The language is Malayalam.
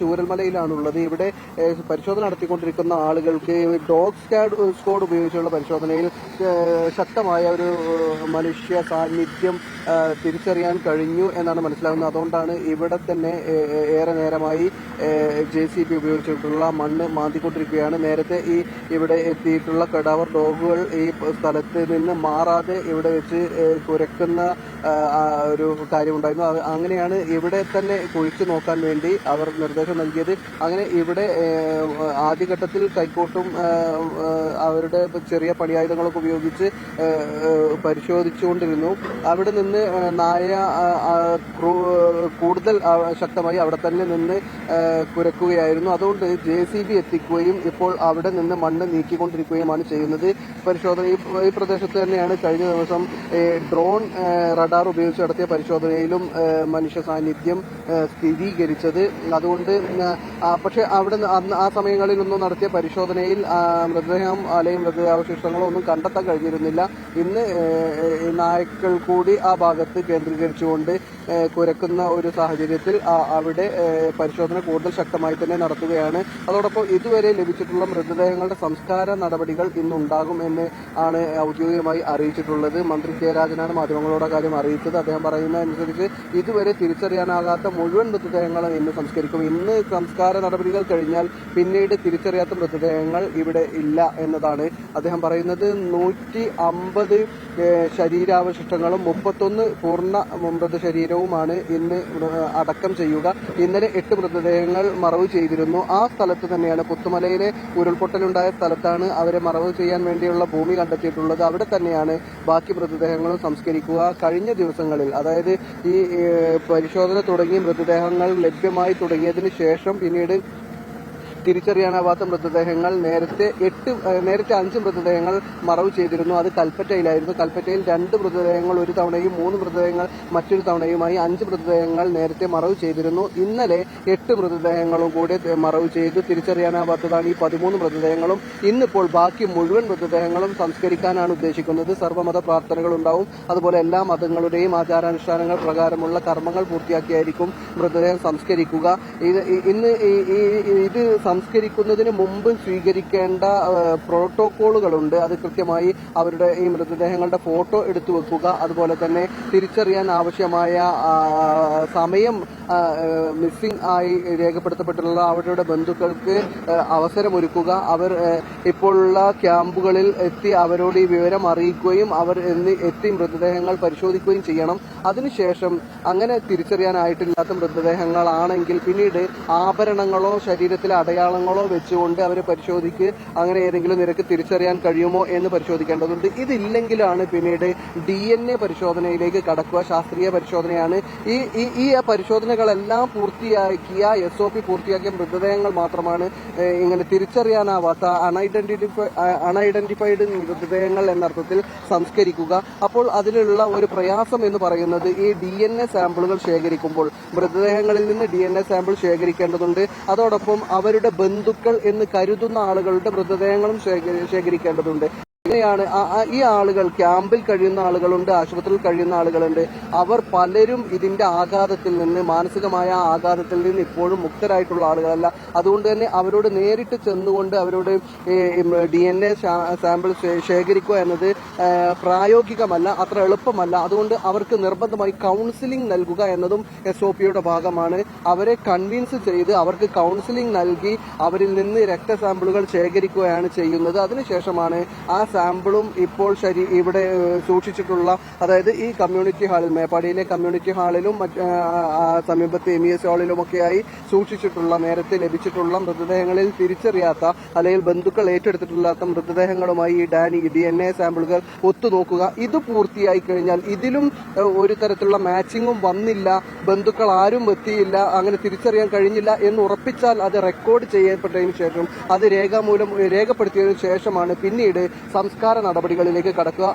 ചൂരൽമലയിലാണുള്ളത്. ഇവിടെ പരിശോധന നടത്തിക്കൊണ്ടിരിക്കുന്ന ആളുകൾക്ക് ഡോഗ് സ്ക്വാഡ് ഉപയോഗിച്ചുള്ള പരിശോധനയിൽ ശക്തമായ ഒരു മനുഷ്യ സാന്നിധ്യം തിരിച്ചറിയാൻ കഴിഞ്ഞു എന്നാണ് മനസ്സിലാകുന്നത്. അതുകൊണ്ടാണ് ഇവിടെ തന്നെ ഏറെ നേരമായി JCB ഉപയോഗിച്ചിട്ടുള്ള മണ്ണ് മാന്തിക്കൊണ്ടിരിക്കുകയാണ്. നേരത്തെ ഇവിടെ എത്തിയിട്ടുള്ള കടാവർ ഡോഗുകൾ ഈ സ്ഥലത്ത് നിന്ന് മാറാതെ ഇവിടെ വെച്ച് കുരക്കുന്ന ഒരു കാര്യമുണ്ടായിരുന്നു. അങ്ങനെയാണ് ഇവിടെ തന്നെ കുഴിച്ചു നോക്കാൻ വേണ്ടി അവർ നിർദ്ദേശം നൽകിയത്. അങ്ങനെ ഇവിടെ ആദ്യഘട്ടത്തിൽ കൈക്കോട്ടും അവരുടെ ചെറിയ പണിയായുധങ്ങളൊക്കെ ഉപയോഗിച്ച് പരിശോധിച്ചുകൊണ്ടിരുന്നു. അവിടെ നിന്ന് നായ കൂടുതൽ ശക്തമായി അവിടെ തന്നെ നിന്ന് കുരക്കുകയായിരുന്നു. അതുകൊണ്ട് JCB എത്തിക്കുകയും ഇപ്പോൾ അവിടെ നിന്ന് മണ്ണ് നീക്കിക്കൊണ്ടിരിക്കുകയുമാണ് ചെയ്യുന്നത്. പരിശോധന ഈ പ്രദേശത്ത് തന്നെയാണ് കഴിഞ്ഞ ദിവസം ഡ്രോൺ റഡാർ ഉപയോഗിച്ച് നടത്തിയ പരിശോധനയിലും മനുഷ്യ സാന്നിധ്യം സ്ഥിരീകരിച്ചത്. അതുകൊണ്ട് പക്ഷെ അവിടെ ആ സമയങ്ങളിലൊന്നും നടത്തിയ പരിശോധനയിൽ മൃതദേഹം അല്ലെങ്കിൽ മൃതദേഹാവശിഷ്ടങ്ങളോ ഒന്നും കണ്ടെത്താൻ കഴിഞ്ഞിരുന്നില്ല. ഇന്ന് നായ്ക്കൾ കൂടി ആ ഭാഗത്ത് കേന്ദ്രീകരിച്ചുകൊണ്ട് കുരക്കുന്ന ഒരു സാഹചര്യത്തിൽ അവിടെ പരിശോധന കൂടുതൽ ശക്തമായി തന്നെ നടത്തുകയാണ്. അതോടൊപ്പം ഇതുവരെ ലഭിച്ചിട്ടുള്ള മൃതദേഹങ്ങളുടെ സംസ്കാര നടപടികൾ ഇന്നുണ്ടാകും എന്ന് ആണ് ഔദ്യോഗികമായി അറിയിച്ചിട്ടുള്ളത്. മന്ത്രി കെ രാജനാണ് മാധ്യമങ്ങളോട് കാര്യം അറിയിച്ചത്. അദ്ദേഹം പറയുന്ന അനുസരിച്ച് ഇതുവരെ തിരിച്ചറിയാനാകാത്ത മുഴുവൻ മൃതദേഹങ്ങളും ഇന്ന് സംസ്കരിക്കും. ഇന്ന് സംസ്കാര നടപടികൾ കഴിഞ്ഞാൽ പിന്നീട് തിരിച്ചറിയാത്ത മൃതദേഹങ്ങൾ ഇവിടെ ഇല്ല എന്നതാണ് അദ്ദേഹം പറയുന്നത്. 150 ശരീരാവശിഷ്ടങ്ങളും 31 പൂർണ്ണ മൃതശരീരവുമാണ് ഇന്ന് അടക്കം ചെയ്യുക. ഇന്നലെ 8 മൃതദേഹങ്ങൾ മറവ് ചെയ്തിരുന്നു. ആ സ്ഥലത്ത് തന്നെയാണ് പുത്തുമലയിലെ ഉരുൾപൊട്ടലുണ്ടായ സ്ഥലത്താണ് അവരെ മറവ് ചെയ്യാൻ വേണ്ടിയുള്ള ഭൂമി കണ്ടെത്തിയിട്ടുള്ളത്. അവിടെ തന്നെയാണ് ബാക്കി മൃതദേഹങ്ങളും സംസ്കരിക്കുക. കഴിഞ്ഞ ദിവസങ്ങളിൽ അതായത് ഈ പരിശോധന തുടങ്ങി മൃതദേഹങ്ങൾ ലഭ്യമായി തുടങ്ങിയതിന് ശേഷം പിന്നീട് തിരിച്ചറിയാനാവാത്ത മൃതദേഹങ്ങൾ നേരത്തെ 5 മൃതദേഹങ്ങൾ മറവ് ചെയ്തിരുന്നു. അത് കൽപ്പറ്റയിലായിരുന്നു. കൽപ്പറ്റയിൽ 2 മൃതദേഹങ്ങൾ ഒരു തവണയും 3 മൃതദേഹങ്ങൾ മറ്റൊരു തവണയുമായി 5 മൃതദേഹങ്ങൾ നേരത്തെ മറവ് ചെയ്തിരുന്നു. ഇന്നലെ 8 മൃതദേഹങ്ങളും കൂടി മറവ് ചെയ്തു. തിരിച്ചറിയാനാവാത്തതാണ് ഈ 13 മൃതദേഹങ്ങളും. ഇന്നിപ്പോൾ ബാക്കി മുഴുവൻ മൃതദേഹങ്ങളും സംസ്കരിക്കാനാണ് ഉദ്ദേശിക്കുന്നത്. സർവ്വമത പ്രാർത്ഥനകൾ ഉണ്ടാവും. അതുപോലെ എല്ലാ മതങ്ങളുടെയും ആചാരാനുഷ്ഠാനങ്ങൾ പ്രകാരമുള്ള കർമ്മങ്ങൾ പൂർത്തിയാക്കിയായിരിക്കും മൃതദേഹം സംസ്കരിക്കുക. ഇത് സംസ്കരിക്കുന്നതിന് മുമ്പ് സ്വീകരിക്കേണ്ട പ്രോട്ടോക്കോളുകളുണ്ട്. അത് കൃത്യമായി അവരുടെ ഈ മൃതദേഹങ്ങളുടെ ഫോട്ടോ എടുത്തു വെക്കുക. അതുപോലെ തന്നെ തിരിച്ചറിയാൻ ആവശ്യമായ സമയം മിസ്സിംഗ് ആയി രേഖപ്പെടുത്തപ്പെട്ടിട്ടുള്ള അവരുടെ ബന്ധുക്കൾക്ക് അവസരമൊരുക്കുക. അവർ ഇപ്പോഴുള്ള ക്യാമ്പുകളിൽ എത്തി അവരോട് ഈ വിവരം അറിയിക്കുകയും അവർ എത്തി മൃതദേഹങ്ങൾ പരിശോധിക്കുകയും ചെയ്യണം. അതിനുശേഷം അങ്ങനെ തിരിച്ചറിയാനായിട്ടില്ലാത്ത മൃതദേഹങ്ങളാണെങ്കിൽ പിന്നീട് ആഭരണങ്ങളോ ശരീരത്തിലെ അടയാളങ്ങളോ വെച്ചുകൊണ്ട് അവരെ പരിശോധിക്ക് അങ്ങനെ ഏതെങ്കിലും നിരക്ക് തിരിച്ചറിയാൻ കഴിയുമോ എന്ന് പരിശോധിക്കേണ്ടതുണ്ട്. ഇതില്ലെങ്കിലാണ് പിന്നീട് DNA പരിശോധനയിലേക്ക് കടക്കുക. ശാസ്ത്രീയ പരിശോധനയാണ്. ഈ പരിശോധനകളെല്ലാം പൂർത്തിയാക്കിയ SOP പൂർത്തിയാക്കിയ മൃതദേഹങ്ങൾ മാത്രമാണ് ഇങ്ങനെ തിരിച്ചറിയാനാവാത്ത അൺഐഡന്റിഫൈഡ് മൃതദേഹങ്ങൾ എന്നർത്ഥത്തിൽ സംസ്കരിക്കുക. അപ്പോൾ അതിലുള്ള ഒരു പ്രയാസം എന്ന് പറയുന്നത് ഈ DNA സാമ്പിളുകൾ ശേഖരിക്കുമ്പോൾ മൃതദേഹങ്ങളിൽ നിന്ന് DNA സാമ്പിൾ ശേഖരിക്കേണ്ടതുണ്ട്. അതോടൊപ്പം അവരുടെ ബന്ധുക്കൾ എന്ന് കരുതുന്ന ആളുകളുടെ മൃതദേഹങ്ങളും ശേഖരിക്കേണ്ടതുണ്ട്. ഇങ്ങനെയാണ് ഈ ആളുകൾ ക്യാമ്പിൽ കഴിയുന്ന ആളുകളുണ്ട്, ആശുപത്രിയിൽ കഴിയുന്ന ആളുകളുണ്ട്. അവർ പലരും ഇതിന്റെ ആഘാതത്തിൽ നിന്ന് മാനസികമായ ആഘാതത്തിൽ നിന്ന് ഇപ്പോഴും മുക്തരായിട്ടുള്ള ആളുകളല്ല. അതുകൊണ്ട് തന്നെ അവരോട് നേരിട്ട് ചെന്നുകൊണ്ട് അവരോട് DNA സാമ്പിൾ ശേഖരിക്കുക എന്നത് പ്രായോഗികമല്ല, അത്ര എളുപ്പമല്ല. അതുകൊണ്ട് അവർക്ക് നിർബന്ധമായി കൗൺസിലിംഗ് നൽകുക എന്നതും SOPയുടെ ഭാഗമാണ്. അവരെ കൺവിൻസ് ചെയ്ത് അവർക്ക് കൗൺസിലിംഗ് നൽകി അവരിൽ നിന്ന് രക്തസാമ്പിളുകൾ ശേഖരിക്കുകയാണ് ചെയ്യുന്നത്. അതിനുശേഷമാണ് ആ സാമ്പിളും ഇപ്പോൾ ഇവിടെ സൂക്ഷിച്ചിട്ടുള്ള, അതായത് ഈ കമ്മ്യൂണിറ്റി ഹാളിൽ, മേപ്പാടിയിലെ കമ്മ്യൂണിറ്റി ഹാളിലും സമീപത്തെ MES ഹാളിലുമൊക്കെയായി സൂക്ഷിച്ചിട്ടുള്ള നേരത്തെ ലഭിച്ചിട്ടുള്ള മൃതദേഹങ്ങളിൽ തിരിച്ചറിയാത്ത അല്ലെങ്കിൽ ബന്ധുക്കൾ ഏറ്റെടുത്തിട്ടില്ലാത്ത മൃതദേഹങ്ങളുമായി ഈ DNA സാമ്പിളുകൾ ഒത്തുനോക്കുക. ഇത് പൂർത്തിയായി കഴിഞ്ഞാൽ ഇതിലും ഒരു തരത്തിലുള്ള മാച്ചിങ്ങും വന്നില്ല, ബന്ധുക്കൾ ആരും എത്തിയില്ല, അങ്ങനെ തിരിച്ചറിയാൻ കഴിഞ്ഞില്ല എന്ന് ഉറപ്പിച്ചാൽ അത് റെക്കോർഡ് ചെയ്യപ്പെട്ടതിന് ശേഷം അത് രേഖാമൂലം രേഖപ്പെടുത്തിയതിനു ശേഷമാണ് പിന്നീട് സംസ്കാര നടപടികളിലേക്ക് കടക്കുക.